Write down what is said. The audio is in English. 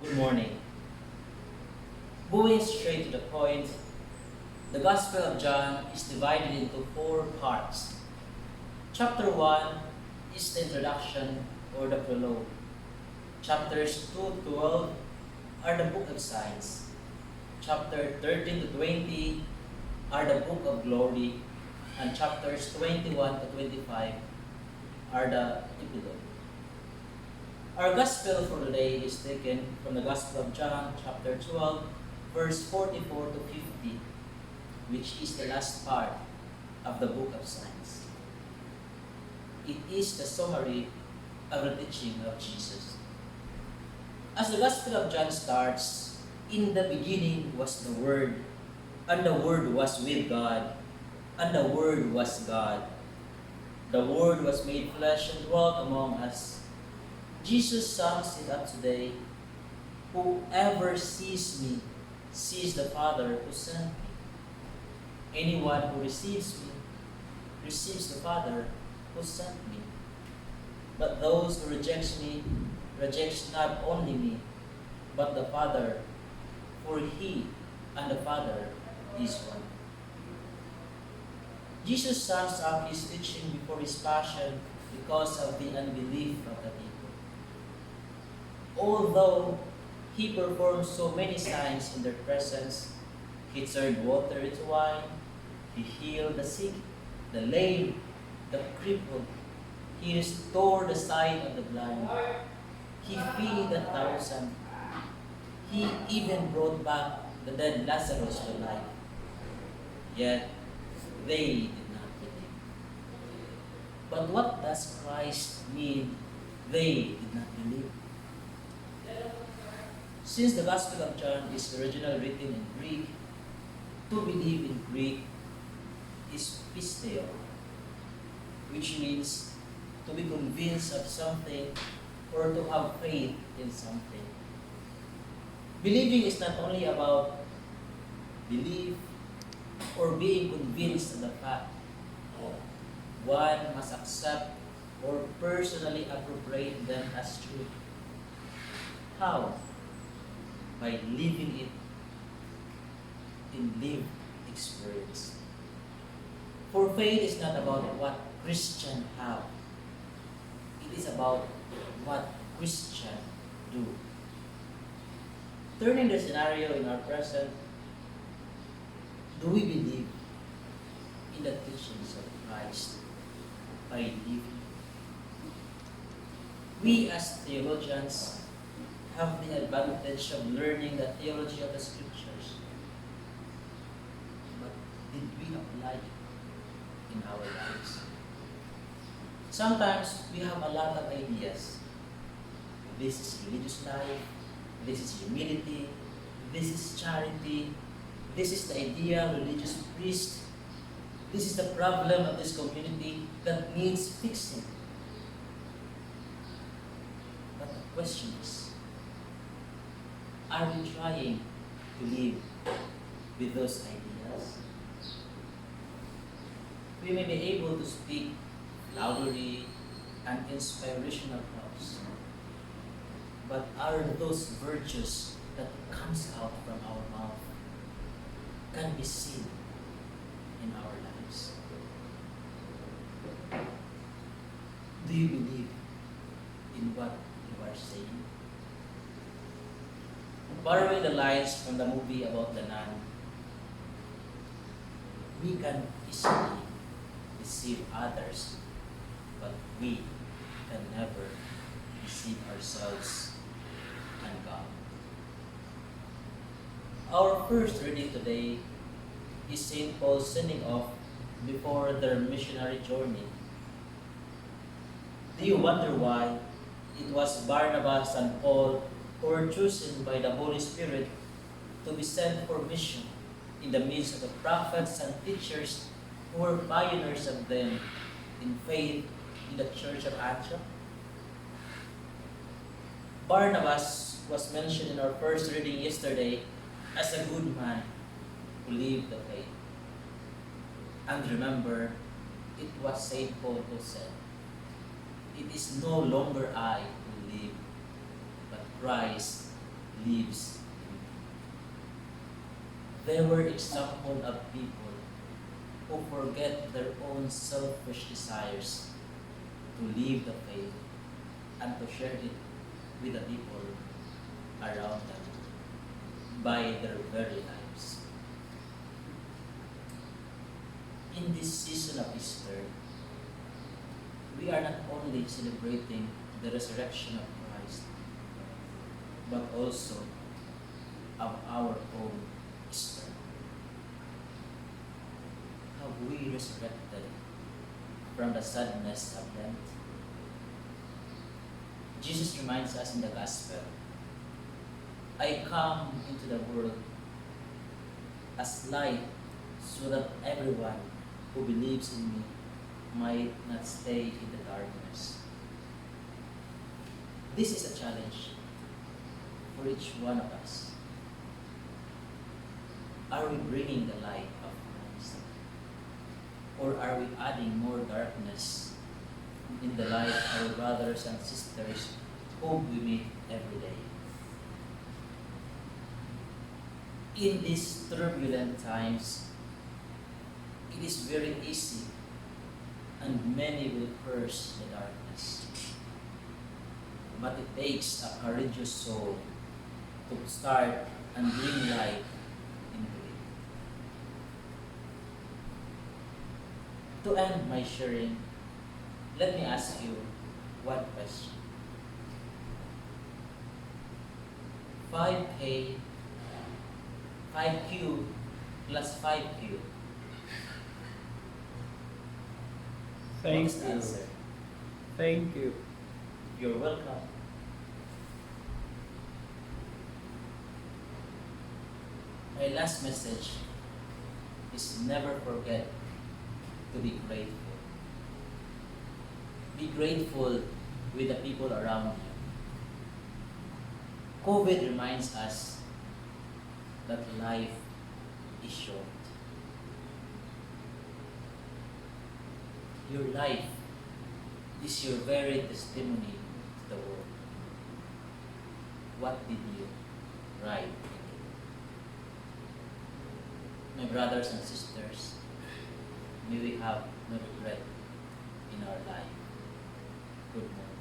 Good morning. Going straight to the point, the Gospel of John is divided into 4 parts. Chapter 1 is the introduction or the prologue. Chapters 2 to 12 are the book of signs. Chapter 13 to 20 are the book of glory. And chapters 21 to 25 are the epilogue. Our Gospel for today is taken from the Gospel of John, chapter 12, verse 44 to 50, which is the last part of the book of signs. It is the summary of the teaching of Jesus. As the Gospel of John starts, in the beginning was the Word, and the Word was with God, and the Word was God. The Word was made flesh and dwelt among us. Jesus sums it up today. Whoever sees me sees the Father who sent me. Anyone who receives me receives the Father who sent me. But those who reject me reject not only me, but the Father, for He and the Father is one. Jesus sums up his teaching before his passion because of the unbelief of the people. Although he performed so many signs in their presence, he turned water into wine, he healed the sick, the lame, the crippled, he restored the sight of the blind, he fed 1,000, he even brought back the dead Lazarus to life. Yet they did not believe. But what does Christ mean they did not believe? Since the Gospel of John is originally written in Greek, to believe in Greek is pisteo, which means to be convinced of something or to have faith in something. Believing is not only about belief or being convinced of the fact. One must accept or personally appropriate them as true. How? By living it in lived experience. For faith is not about what Christians have. It is about what Christians do. Turning the scenario in our present, do we believe in the teachings of Christ by living? We as theologians have the advantage of learning the theology of the Scriptures. But did we apply it in our lives? Sometimes we have a lot of ideas. This is religious life, this is humility, this is charity, this is the ideal religious priest, this is the problem of this community that needs fixing. But the question is, are we trying to live with those ideas? We may be able to speak loudly and inspirational thoughts, but are those virtues that comes out from our mouth can be seen in our lives? Do you believe in what you are saying? Borrowing the lines from the movie about the nun, we can easily deceive others, but we can never deceive ourselves and God. Our first reading today is St. Paul sending off before their missionary journey. Do you wonder why it was Barnabas and Paul who were chosen by the Holy Spirit to be sent for mission in the midst of the prophets and teachers who were pioneers of them in faith in the church of Antioch? Barnabas was mentioned in our first reading yesterday as a good man who lived the faith. And remember, it was St. Paul who said, "It is no longer I who live, but Christ lives in me. They were examples of people who forget their own selfish desires to live the faith and to share it with the people around them by their very lives. In this season of Easter, we are not only celebrating the resurrection of Christ, but also of our own Easter. Have we resurrected from the sadness of Lent? Jesus reminds us in the Gospel, I come into the world as light so that everyone who believes in me might not stay in the darkness. This is a challenge for each one of us. Are we bringing the light of Christ? Or are we adding more darkness in the life of our brothers and sisters whom we meet every day? In these turbulent times, it is very easy and many will curse the darkness. But it takes a courageous soul to start and bring light into it. To end my sharing, let me ask you one question. 5Q plus 5Q. What's the answer? Thank you. You're welcome. My last message is never forget to be grateful. Be grateful with the people around you. COVID reminds us that life is short. Your life is your very testimony to the world. What did you write in it? My brothers and sisters, may we have no regret in our life. Good morning.